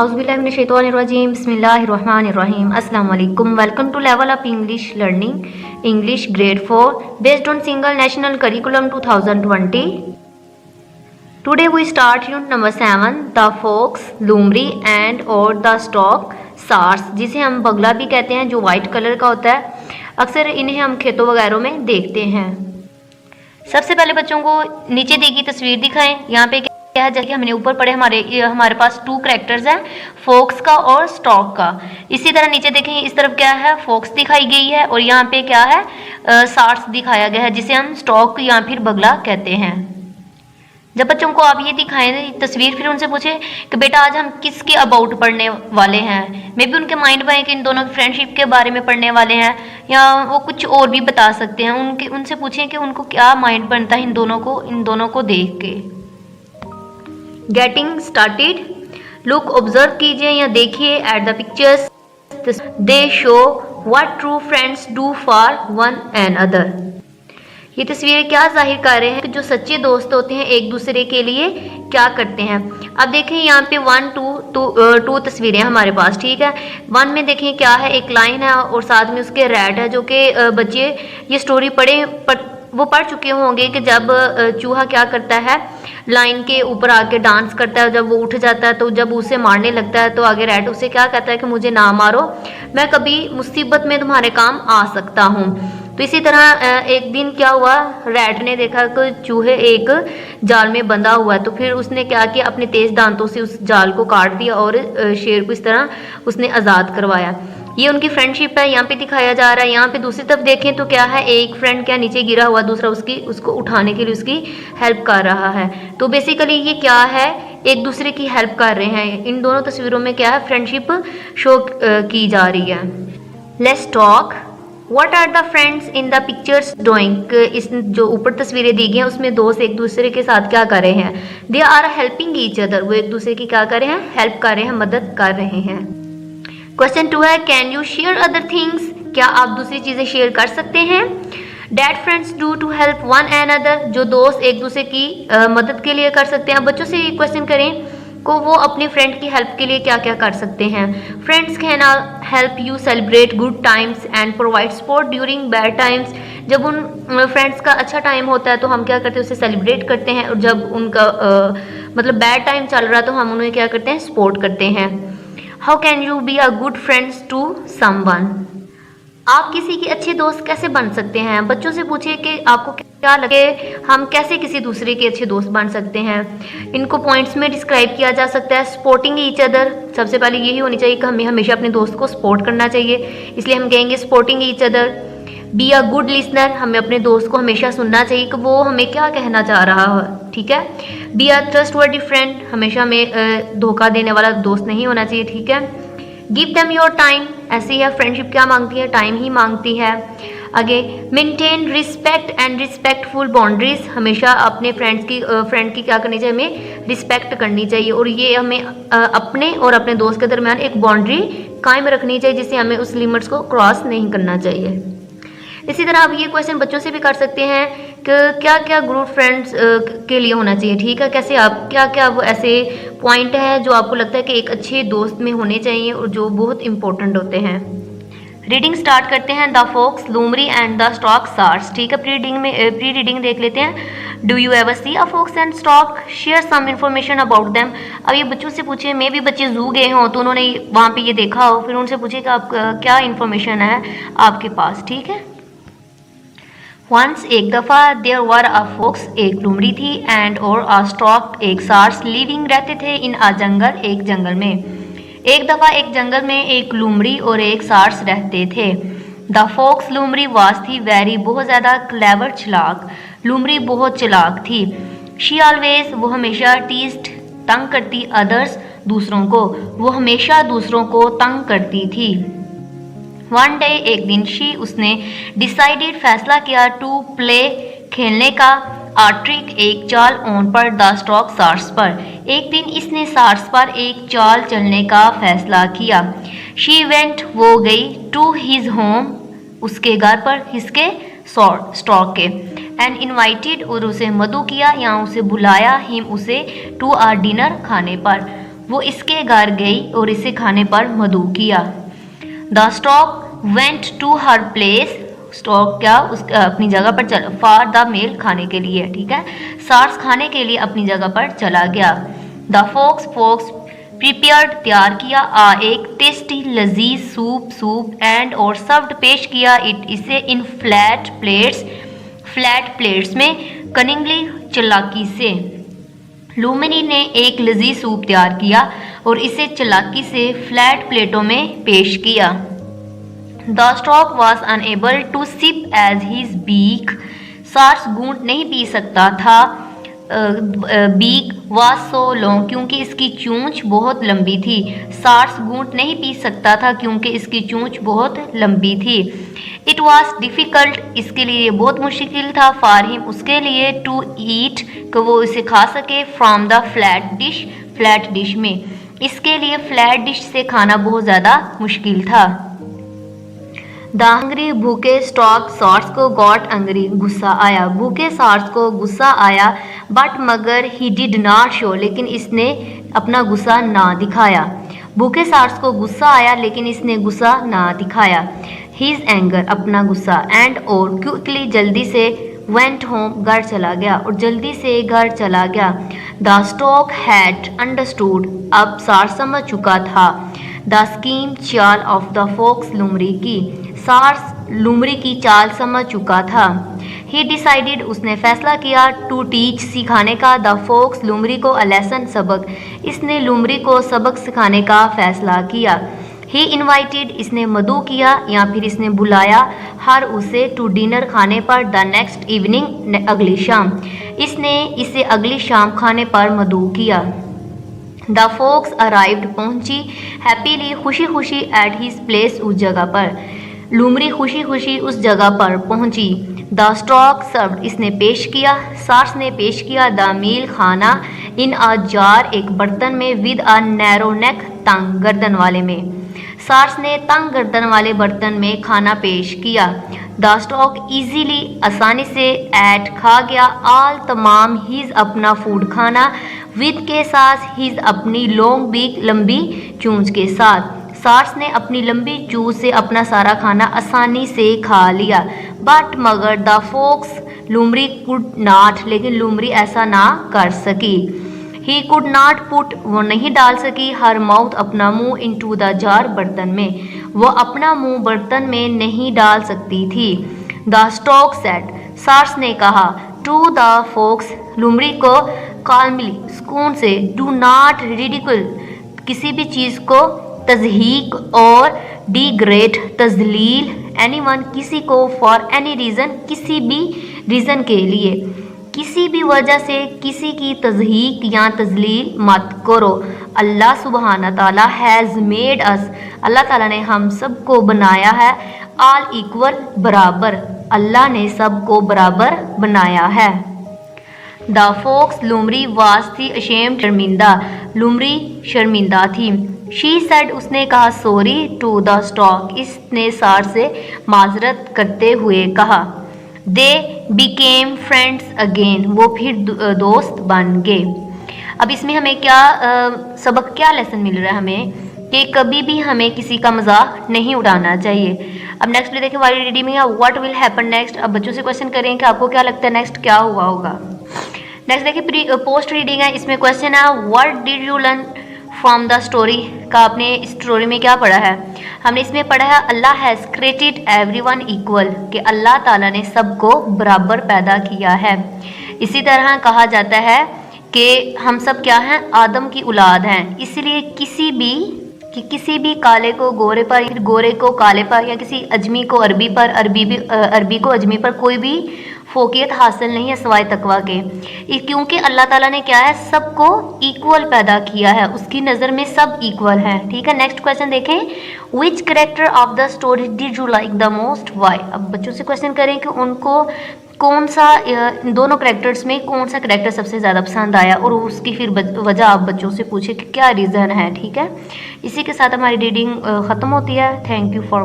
Auzubillahiminash-shaytanir-rajim. Bismillahir-rahmanir-rahim. Assalamu alaikum. Welcome to Level Up English Learning, English Grade 4, based on Single National Curriculum 2020. Today we start unit number 7, The Fox, Lumri and or the Stork, sarus, जिसे हम बगला भी कहते हैं, जो white colour का होता है। अक्सर इन्हें हम खेतों वगैरह में देखते हैं। सबसे पहले बच्चों को नीचे दी गई तस्वीर दिखाएं। यहाँ पे क्या है, जैसे हमने ऊपर पढ़े, हमारे पास 2 कैरेक्टर्स हैं, फोक्स का और स्टॉक का। इसी तरह नीचे देखें, इस तरफ क्या है, फोक्स दिखाई गई है और यहाँ पे क्या है, सार्स दिखाया गया है, जिसे हम स्टॉक या फिर बगला कहते हैं। जब बच्चों को आप ये दिखाएं तस्वीर, फिर उनसे पूछें कि बेटा आज हम किसके अबाउट पढ़ने वाले हैं। मे भी उनके माइंड में है कि इन दोनों की फ्रेंडशिप के बारे में पढ़ने वाले हैं, या वो कुछ और भी बता सकते हैं। उनसे पूछें कि उनको क्या माइंड बनता है इन दोनों को देख के। गेटिंग स्टार्टेड, लुक, ऑब्जर्व कीजिए या देखिए at the pictures, they show what true friends do for one and other. ये तस्वीरें क्या जाहिर कर रहे हैं कि जो सच्चे दोस्त होते हैं एक दूसरे के लिए क्या करते हैं। अब देखें यहाँ पे 1, 2 तस्वीरें हमारे पास, ठीक है। 1 में देखें क्या है, एक लाइन है और साथ में उसके रैट है, जो कि बच्चे ये स्टोरी वो पढ़ चुके होंगे कि जब चूहा क्या करता है, लाइन के ऊपर आके डांस करता है। जब वो उठ जाता है तो जब उसे मारने लगता है तो आगे रैट उसे क्या कहता है कि मुझे ना मारो, मैं कभी मुसीबत में तुम्हारे काम आ सकता हूँ। तो इसी तरह एक दिन क्या हुआ, रैट ने देखा कि चूहे एक जाल में बंधा हुआ है, तो फिर उसने क्या किया, अपने तेज दांतों से उस जाल को काट दिया और शेर को इस तरह उसने आज़ाद करवाया। ये उनकी फ्रेंडशिप है, यहाँ पे दिखाया जा रहा है। यहाँ पे दूसरी तरफ देखें तो क्या है, एक फ्रेंड क्या नीचे गिरा हुआ, दूसरा उसको उठाने के लिए उसकी हेल्प कर रहा है। तो बेसिकली ये क्या है, एक दूसरे की हेल्प कर रहे हैं। इन दोनों तस्वीरों में क्या है, फ्रेंडशिप शो की जा रही है। Let's talk, what are the friends in the pictures doing. इस जो ऊपर तस्वीरें दी गई हैं उसमें दोस्त एक दूसरे के साथ क्या कर रहे हैं, they are helping each other, वो एक दूसरे की क्या कर रहे हैं, हेल्प कर रहे हैं, मदद कर रहे हैं। क्वेश्चन 2 है, can you share other things, क्या आप दूसरी चीज़ें शेयर कर सकते हैं। That friends do to help one and other, जो दोस्त एक दूसरे की मदद के लिए कर सकते हैं। बच्चों से क्वेश्चन करें को वो अपने फ्रेंड की हेल्प के लिए क्या क्या कर सकते हैं। Friends can help you celebrate good times and provide support during bad times. जब उन फ्रेंड्स का अच्छा टाइम होता है तो हम क्या करते हैं, उसे सेलिब्रेट करते हैं, और जब उनका मतलब बैड टाइम चल रहा है तो हम उन्हें क्या करते हैं, सपोर्ट करते हैं। How can you be a good friends to someone, आप किसी के अच्छे दोस्त कैसे बन सकते हैं। बच्चों से पूछिए कि आपको क्या लगे, हम कैसे किसी दूसरे के अच्छे दोस्त बन सकते हैं। इनको पॉइंट्स में डिस्क्राइब किया जा सकता है। सपोर्टिंग ईच अदर, सबसे पहले यही होनी चाहिए कि हमें हमेशा अपने दोस्त को सपोर्ट करना चाहिए, इसलिए हम कहेंगे supporting each other. B a good listener, हमें अपने दोस्त को हमेशा सुनना चाहिए कि वो हमें क्या कहना चाह रहा है, ठीक है। बी अ ट्रस्टवर्दी फ्रेंड, हमेशा हमें धोखा देने वाला दोस्त नहीं होना चाहिए, ठीक है। गिव देम योर टाइम, ऐसे ही है, फ्रेंडशिप क्या मांगती है, टाइम ही मांगती है। आगे, maintain respect and respectful boundaries, हमेशा अपने फ्रेंड की क्या करनी चाहिए, हमें रिस्पेक्ट करनी चाहिए, और ये हमें अपने और अपने दोस्त के दरमियान एक बाउंड्री कायम रखनी चाहिए, जिससे हमें उस लिमिट्स को क्रॉस नहीं करना चाहिए। इसी तरह आप ये क्वेश्चन बच्चों से भी कर सकते हैं कि क्या क्या ग्रुप फ्रेंड्स के लिए होना चाहिए, ठीक है। कैसे आप क्या क्या वो ऐसे पॉइंट है जो आपको लगता है कि एक अच्छे दोस्त में होने चाहिए और जो बहुत इंपॉर्टेंट होते हैं। रीडिंग स्टार्ट करते हैं, द फॉक्स, लूमरी एंड द स्टॉक, सार्स, ठीक है। प्री रीडिंग देख लेते हैं। Do you ever see a fox and stork, share some information about them. अब ये बच्चों से पूछे, मे भी बच्चे जू गए हों तो उन्होंने वहाँ पे ये देखा हो, फिर उनसे पूछे कि आप क्या इन्फॉर्मेशन है आपके पास, ठीक है। वंस, एक दफ़ा, देयर वर अ फॉक्स, एक लूमड़ी थी, एंड और अ स्टॉक, एक सार्स, लिविंग, रहते थे, इन अ जंगल, एक जंगल में। एक दफ़ा एक जंगल में एक लूमड़ी और एक सार्स रहते थे। द फॉक्स, लूमड़ी, वाज, थी, वेरी, बहुत ज़्यादा, क्लेवर, चालाक, लूमड़ी बहुत चालाक थी। शी ऑलवेज, वो हमेशा, टीज्ड, तंग करती, अदर्स, दूसरों को, वो हमेशा दूसरों को तंग करती थी। वन डे, एक दिन, शी, उसने, डिसाइडेड, फैसला किया, टू प्ले, खेलने का, आ ट्रिक, एक चाल, ऑन पर, द स्टॉक, सार्स पर, एक दिन इसने सार्स पर एक चाल चलने का फैसला किया। शी वेंट, वो गई, टू हिज होम, उसके घर पर, हिसके, स्टॉक के, एंड इनवाइटेड, और उसे मदऊ किया या उसे बुलाया, हिम, उसे, टू आ डिनर, खाने पर। वो इसके घर गई और इसे खाने पर मदऊ किया। The stork went to her place, stork क्या अपनी जगह पर चल, फॉर द मील खाने के लिए, ठीक है, सार्स खाने के लिए अपनी जगह पर चला गया। द फोक्स प्रिपेयर्ड तैयार किया, एक टेस्टी लजीज सूप एंड और सर्व्ड पेश किया इट इसे इन फ्लैट प्लेट्स में कनिंगली चालाकी से। लुम्बिनी ने एक लजीज सूप तैयार किया और इसे चालाकी से फ्लैट प्लेटों में पेश किया। The stork was unable to sip as his beak, सार्स घूंट नहीं पी सकता था, बीक वॉज सो लॉन्ग क्योंकि इसकी चूंच बहुत लंबी थी, सार्स घूंट नहीं पी सकता था क्योंकि इसकी चूंच बहुत लंबी थी। इट वॉज डिफ़िकल्ट, इसके लिए बहुत मुश्किल था, फॉर हिम उसके लिए, टू ईट कि वो इसे खा सके, फ्रॉम द फ्लैट डिश में, इसके लिए फ्लैट डिश से खाना बहुत ज़्यादा मुश्किल था। द हंग्री भूखे स्टॉक सार्स को गॉट अंग्री, गुस्सा आया, भूखे सार्स को गुस्सा आया, बट मगर ही डिड नॉट शो, लेकिन इसने अपना गुस्सा ना दिखाया। भूखे सार्स को गुस्सा आया लेकिन इसने गुस्सा ना दिखाया। हिज एंगर अपना गुस्सा, एंड और क्विकली जल्दी से, वेंट होम घर चला गया और जल्दी से घर चला गया। द स्टॉक हैड अंडरस्टूड, अब सार्स समझ चुका था, द स्कीम चाल ऑफ द फोक्स लुमरी की, सार्स लुमरी की चाल समझ चुका था। ही डिसाइडेड उसने फैसला किया, टू टीच सिखाने का, द फोक्स लुमरी को अ लेसन सबक, इसने लुमरी को सबक सिखाने का फैसला किया। ही इन्वाइटेड इसने मदऊ किया या फिर इसने बुलाया, हर उसे टू डिनर खाने पर, द नेक्स्ट इवनिंग अगली शाम, इसने इसे अगली शाम खाने पर मदऊ किया। द फोक्स अराइव्ड पहुंची, हैप्पीली खुशी खुशी, एट हिज प्लेस उस जगह पर, लुमरी खुशी खुशी उस जगह पर पहुंची। द स्टॉक सर्व्ड इसने पेश किया, सार्स ने पेश किया, द मील खाना, इन अ जार एक बर्तन में, विद अ नैरो नेक तंग गर्दन वाले में, सार्स ने तंग गर्दन वाले बर्तन में खाना पेश किया। द स्टॉक इजीली आसानी से, एट खा गया, आल तमाम, हिज अपना फूड खाना, विद के साथ, हिज अपनी लॉन्ग बीक लंबी चूंच के साथ, सार्स ने अपनी लंबी चूंच से अपना सारा खाना आसानी से खा लिया। बट मगर द फोक्स लुमरी कुड नॉट, लेकिन लुमरी ऐसा ना कर सकी। ही कुड नॉट पुट, वो नहीं डाल सकी, हर माउथ अपना मुंह, इनटू द जार बर्तन में, वो अपना मुंह बर्तन में नहीं डाल सकती थी। द स्टॉक सेड, सार्स ने कहा, टू द फोक्स लुमरी को, काल्मली सुकून से, डू नॉट रिडिकुल किसी भी चीज़ को तज़हीक और डिग्रेड तजलील, एनीवन किसी को, फॉर एनी रीज़न किसी भी रीज़न के लिए, किसी भी वजह से किसी की तज़हीक या तजलील मत करो। अल्लाह सुबहाना ताला हैज़ मेड अस, अल्लाह ताला ने हम सब को बनाया है, ऑल इक्वल बराबर, अल्लाह ने सब को बराबर बनाया है। द फोक्स लुमरी वाज थी अशेम्ड, शर्मिंदा, लुमरी शर्मिंदा थी। शी सेड उसने कहा, सॉरी टू द स्टॉक, इसने सार से माजरत करते हुए कहा। दे बिकेम फ्रेंड्स अगेन, वो फिर दोस्त बन गए। अब इसमें हमें क्या सबक, क्या लेसन मिल रहा है हमें कि कभी भी हमें किसी का मजाक नहीं उड़ाना चाहिए। अब नेक्स्ट देखिए हमारी रीडिंग में व्हाट विल हैपन नेक्स्ट। अब बच्चों से क्वेश्चन करें कि आपको क्या लगता है नेक्स्ट क्या हुआ होगा। नेक्स्ट देखिए पोस्ट रीडिंग है, इसमें क्वेश्चन है what did you learn from the story, का आपने स्टोरी में क्या पढ़ा है। हमने इसमें पढ़ा है अल्लाह हैज़ क्रिएटेड एवरीवन इक्वल, कि अल्लाह ताला ने सबको बराबर पैदा किया है। इसी तरह कहा जाता है कि हम सब क्या हैं, आदम की औलाद हैं, इसलिए किसी भी काले को गोरे पर, गोरे को काले पर, या किसी अजमी को अरबी पर, अरबी को अजमी पर कोई भी फोकियत हासिल नहीं है सिवाय तकवा के, क्योंकि अल्लाह ताला ने क्या है, सबको इक्वल पैदा किया है, उसकी नज़र में सब इक्वल हैं। ठीक है, नेक्स्ट क्वेश्चन देखें, which character of the story did you like the most, why. अब बच्चों से क्वेश्चन करें कि उनको कौन सा, दोनों करेक्टर्स में कौन सा करेक्टर सबसे ज़्यादा पसंद आया, और उसकी फिर वजह आप बच्चों से पूछे कि क्या रीज़न है। ठीक है, इसी के साथ हमारी रीडिंग ख़त्म होती है। Thank you for